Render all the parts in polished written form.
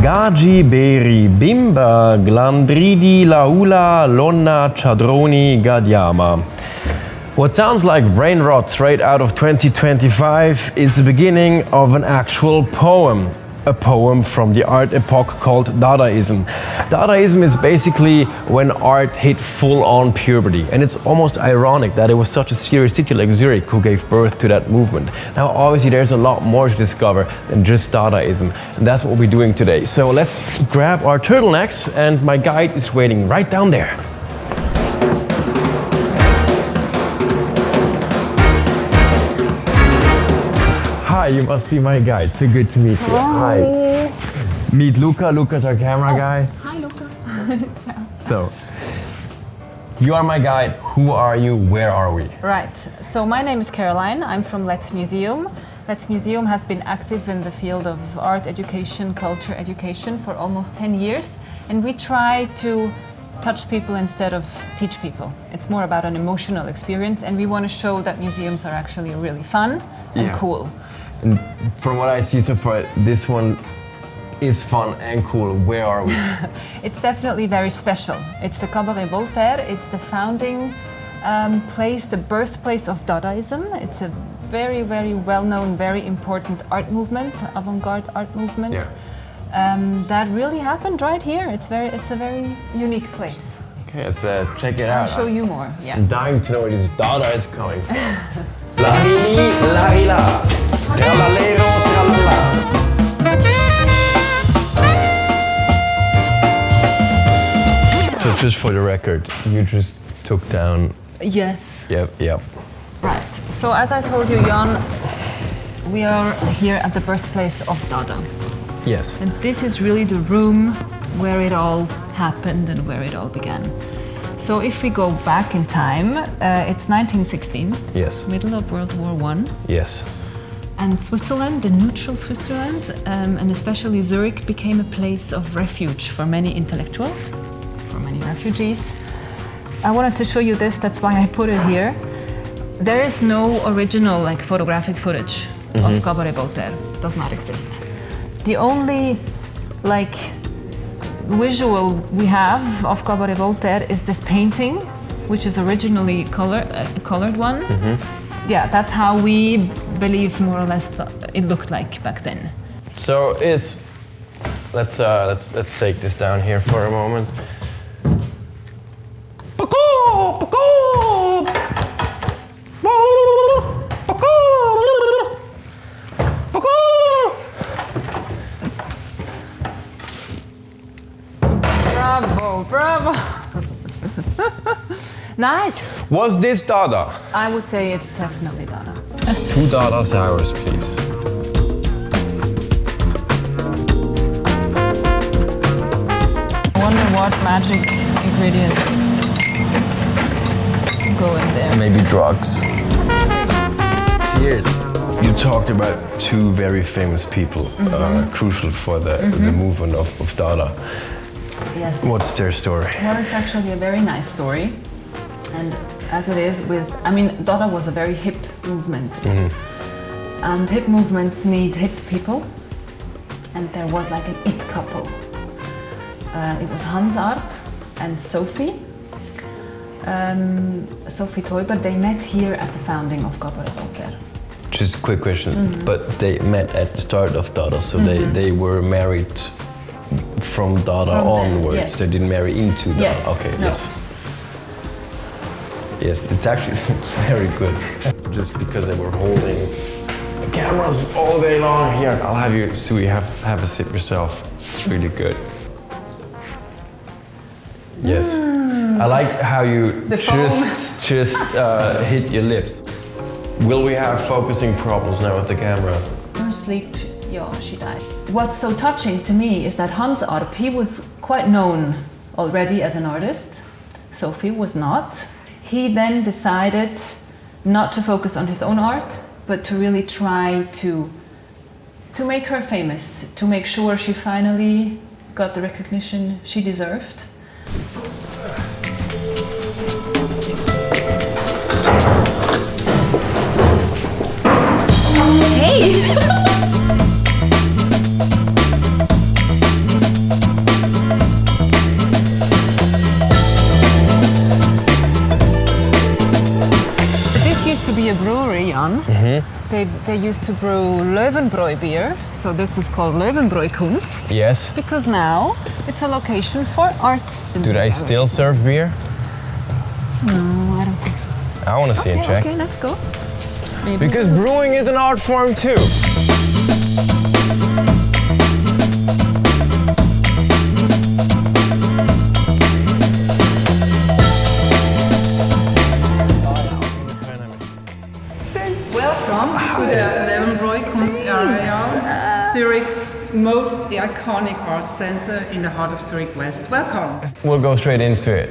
Gagi beri bimba glandridi laula lonna chadroni gadiama. What sounds like brain rot straight out of 2025 is the beginning of an actual poem. A poem from the art epoch called Dadaism. Dadaism is basically when art hit full-on puberty, and it's almost ironic that it was such a serious city like Zurich who gave birth to that movement. Now obviously there's a lot more to discover than just Dadaism, and that's what we're doing today. So let's grab our turtlenecks, and my guide is waiting right down there. Hi, you must be my guide. So good to meet you. Hi. Meet Luca. Luca's our camera guy. Hi, Luca. Ciao. So, you are my guide. Who are you? Where are we? Right. So my name is Caroline. I'm from Let's Museum. Let's Museum has been active in the field of art education, culture education for almost 10 years. And we try to touch people instead of teach people. It's more about an emotional experience, and we want to show that museums are actually really fun and cool. And from what I see so far, this one is fun and cool. Where are we? It's definitely very special. It's the Cabaret Voltaire. It's the founding place, the birthplace of Dadaism. It's a very, very well-known, very important art movement, avant-garde art movement. Yeah. That really happened right here. It's a very unique place. Okay, let's check it out. I'll show you more. Yeah. I'm dying to know where this Dada is coming from. La-li-li-la-li-la. Tra-la-lero, tra-la-la. So just for the record, you just took down... Yes. Yep. Right. So as I told you, Jan, we are here at the birthplace of Dada. Yes. And this is really the room where it all happened and where it all began. So if we go back in time, it's 1916. Yes. Middle of World War I. Yes. And Switzerland, the neutral Switzerland, and especially Zurich, became a place of refuge for many intellectuals, for many refugees. I wanted to show you this, that's why I put it here. There is no original photographic footage of Cabaret Voltaire. It does not exist. The only visual we have of Cabaret Voltaire is this painting, which is originally a colored one. Yeah, that's how we believe more or less it looked like back then. So let's take this down here for a moment. Bravo! Nice! Was this Dada? I would say it's definitely Dada. 2 Dada sours, please. I wonder what magic ingredients go in there. Maybe drugs. Cheers! You talked about 2 very famous people, crucial for the movement of Dada. Yes. What's their story? Well, it's actually a very nice story. And as it is Dada was a very hip movement. And hip movements need hip people. And there was an it couple. It was Hans Arp and Sophie. Sophie Teuber, they met here at the founding of Cabaret Voltaire. Just a quick question, but they met at the start of Dada, so they were married from Dada onwards. Yes. They didn't marry into Dada. Yes. Okay. No. Yes, it's actually very good. Just because they were holding the cameras all day long. Here, I'll have you, Sui, have a sip yourself. It's really good. Yes. I like how you just hit your lips. Will we have focusing problems now with the camera? Her sleep, she died. What's so touching to me is that Hans Arp, he was quite known already as an artist. Sophie was not. He then decided not to focus on his own art, but to really try to make her famous, to make sure she finally got the recognition she deserved. Hey! This used to be a brewery, Jan. They used to brew Löwenbräu beer, so this is called Löwenbräukunst. Yes. Because now it's a location for art. Do they still serve beer? No, I don't think so. I want to see it, check. Okay, let's go. Maybe Because brewing is an art form too. Welcome to the Löwenbräukunst area, Zurich's most iconic art center in the heart of Zurich West. Welcome. We'll go straight into it.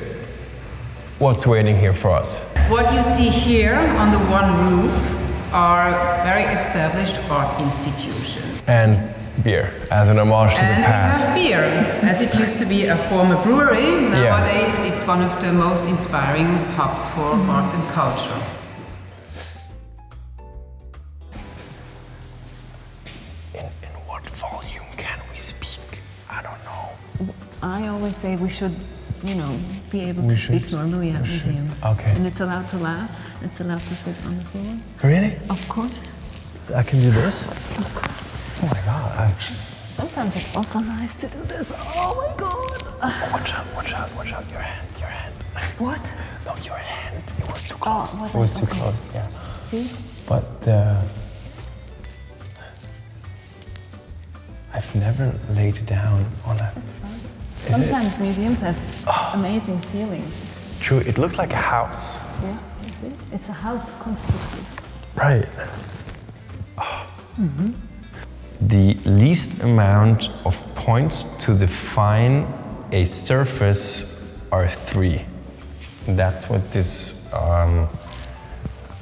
What's waiting here for us? What you see here on the one roof are very established art institutions. And beer, as an homage to the And past. we have beer, as it used to be a former brewery. Nowadays it's one of the most inspiring hubs for art and culture. In what volume can we speak? I don't know. I always say we should, be able to speak normally at museums. Okay. And it's allowed to laugh. It's allowed to sit on the floor. Really? Of course. I can do this? Of course. Oh my god. Sometimes it's also nice to do this. Oh my god. Watch out. Your hand. What? No, your hand. It was too close. was it was it? too Okay. close, yeah. See? But I've never laid down on a... It's fine. Is Sometimes museums have amazing ceilings. True, it looked like a house. Yeah, you see? It's a house constructed. Right. The least amount of points to define a surface are 3. That's what this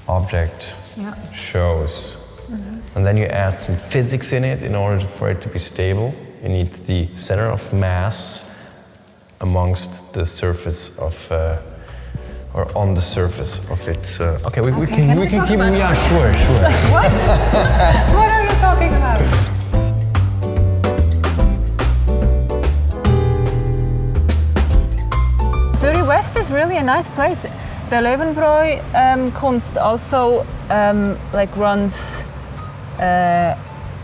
object shows. And then you add some physics in it in order for it to be stable. You need the center of mass amongst the surface of, or on the surface of it. Okay, we can keep it. Yeah, sure. What? What are you talking about? Zurich West is really a nice place. The Löwenbräukunst also runs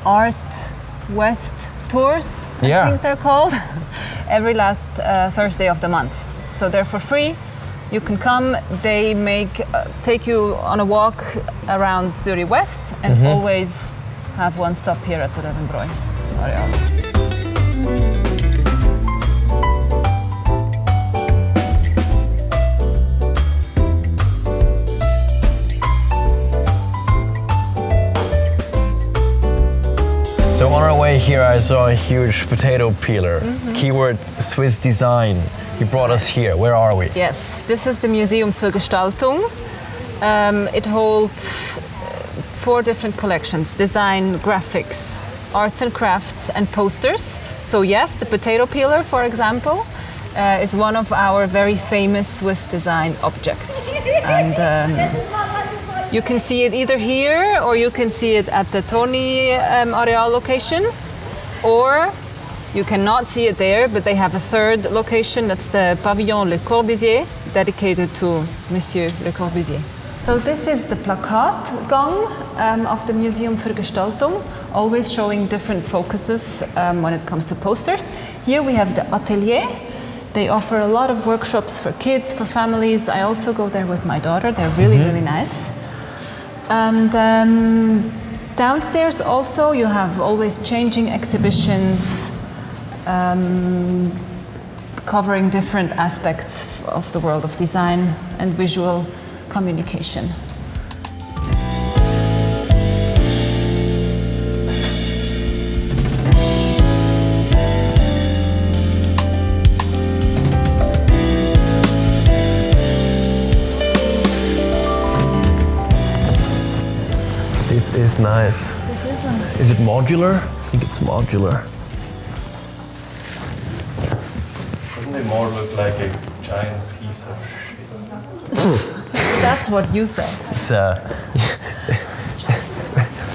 Art West tours, I think they're called, every last Thursday of the month. So they're for free. You can come. They take you on a walk around Zurich West and always have one stop here at the Löwenbräu area. So on our way here, I saw a huge potato peeler. Keyword Swiss design. You brought us here. Where are we? Yes, this is the Museum für Gestaltung. It holds 4 different collections: design, graphics, arts and crafts, and posters. So yes, the potato peeler, for example, is one of our very famous Swiss design objects. And you can see it either here or you can see it at the Tony Areal location, or you cannot see it there, but they have a third location, that's the Pavillon Le Corbusier, dedicated to Monsieur Le Corbusier. So this is the Plakatgang of the Museum für Gestaltung, always showing different focuses when it comes to posters. Here we have the Atelier. They offer a lot of workshops for kids, for families. I also go there with my daughter. They're really, really nice. And downstairs also you have always changing exhibitions covering different aspects of the world of design and visual communication. This is nice. This is nice. Is it modular? I think it's modular. Doesn't it more look like a giant piece of shit? That's what you said.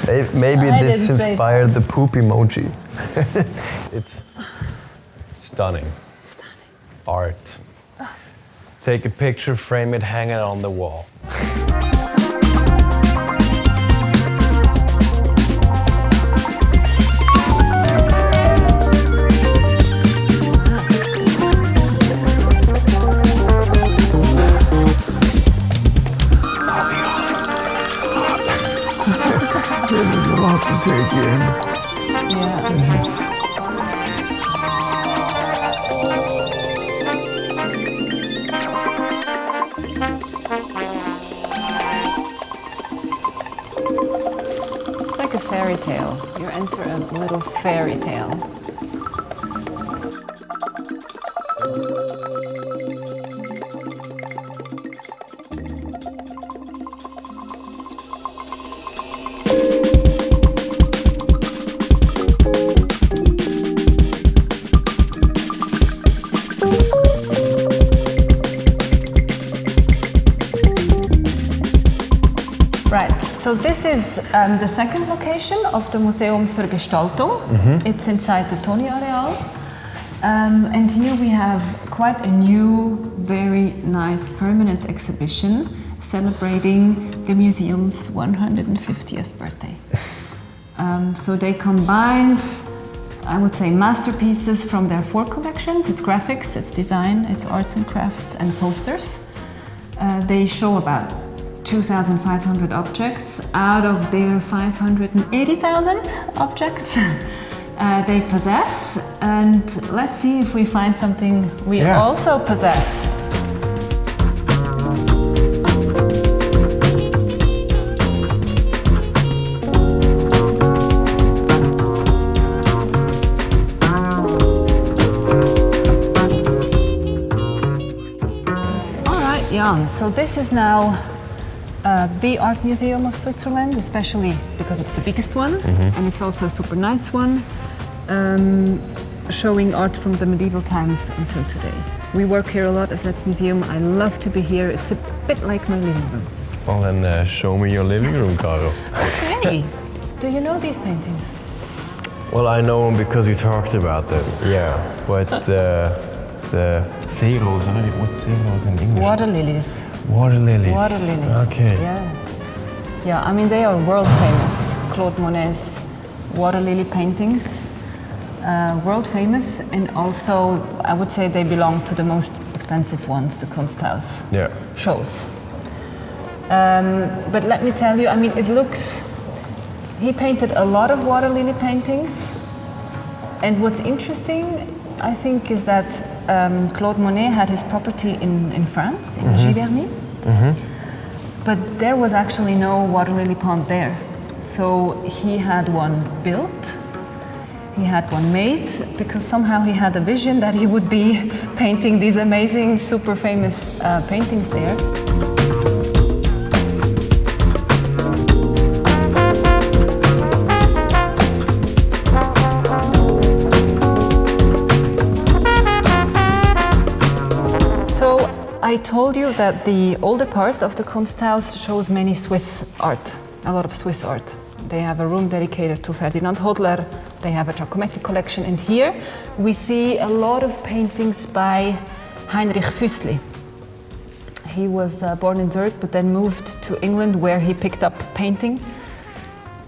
It's maybe I this didn't say inspired the poop emoji. It's stunning. Art. Take a picture, frame it, hang it on the wall. love to see again. Yeah. This is... Like a fairy tale. You enter a little fairy tale. Right, so this is the second location of the Museum für Gestaltung. It's inside the Toni Areal. And here we have quite a new, very nice permanent exhibition celebrating the museum's 150th birthday. So they combined, I would say, masterpieces from their four collections. It's graphics, it's design, it's arts and crafts, and posters. They show about 2,500 objects out of their 580,000 objects they possess. And let's see if we find something we also possess. All right, Jan, so this is now the Art Museum of Switzerland, especially because it's the biggest one, and it's also a super nice one, showing art from the medieval times until today. We work here a lot as Let's Museum. I love to be here. It's a bit like my living room. Well, then show me your living room, Caro. Okay. Do you know these paintings? Well, I know them because we talked about them, yeah. But the Seerosen, what's Seerosen in English? Water lilies. Water lilies. Water lilies. Okay. Yeah, I mean, they are world famous. Claude Monet's water lily paintings, world famous, and also I would say they belong to the most expensive ones, the Kunsthaus shows. But let me tell you, I mean, it looks, he painted a lot of water lily paintings, and what's interesting, I think, is that Claude Monet had his property in France, in Giverny, but there was actually no water lily pond there. So he had one built, he had one made, because somehow he had a vision that he would be painting these amazing, super famous paintings there. I told you that the older part of the Kunsthaus shows many Swiss art, a lot of Swiss art. They have a room dedicated to Ferdinand Hodler, they have a Giacometti collection, and here we see a lot of paintings by Heinrich Füssli. He was born in Zurich but then moved to England where he picked up painting.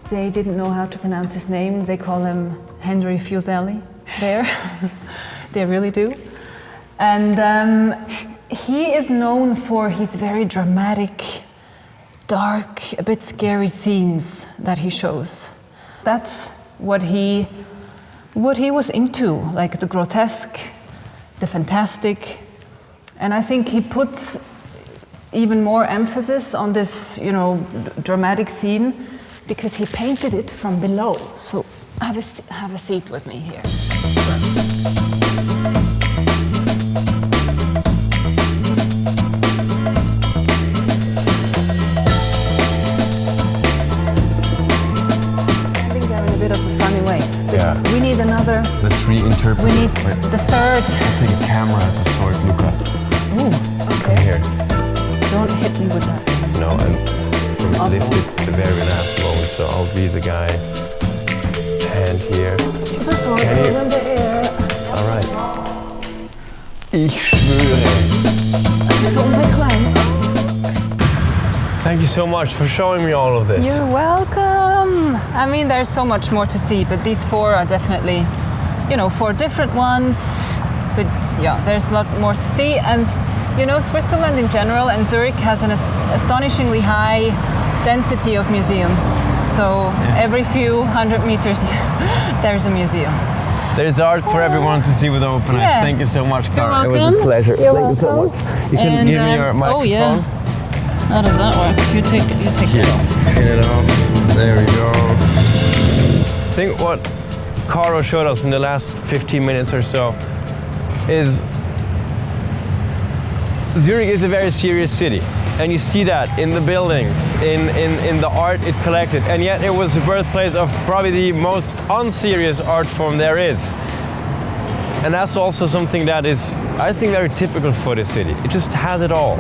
They didn't know how to pronounce his name, they call him Henry Fuseli there, they really do. And he is known for his very dramatic, dark, a bit scary scenes that he shows. That's what he was into, like the grotesque, the fantastic. And I think he puts even more emphasis on this, you know, dramatic scene because he painted it from below. So have a seat with me here. Yeah. We need another. Let's reinterpret. We need the third. Let's take a camera as a sword, Luca. Ooh, okay. Come here. Don't hit me with that. No, and lift it the very last moment, so I'll be the guy. Hand here. The sword is in the air. All right. Ich schwöre. So klein. Thank you so much for showing me all of this. You're welcome. I mean, there's so much more to see, but these four are definitely, you know, four different ones. But yeah, there's a lot more to see. And, you know, Switzerland in general and Zurich has an astonishingly high density of museums. So every few 100 meters there's a museum. There's art for everyone to see with open eyes. Yeah. Thank you so much, Cara. It was welcome. a pleasure. Thank you so much. You can And, give me your microphone. Oh yeah. How does that work? You take Here. that off. Get it off. There we go. I think what Caro showed us in the last 15 minutes or so is Zurich is a very serious city. And you see that in the buildings, in the art it collected. And yet it was the birthplace of probably the most unserious art form there is. And that's also something that is, I think, very typical for the city. It just has it all.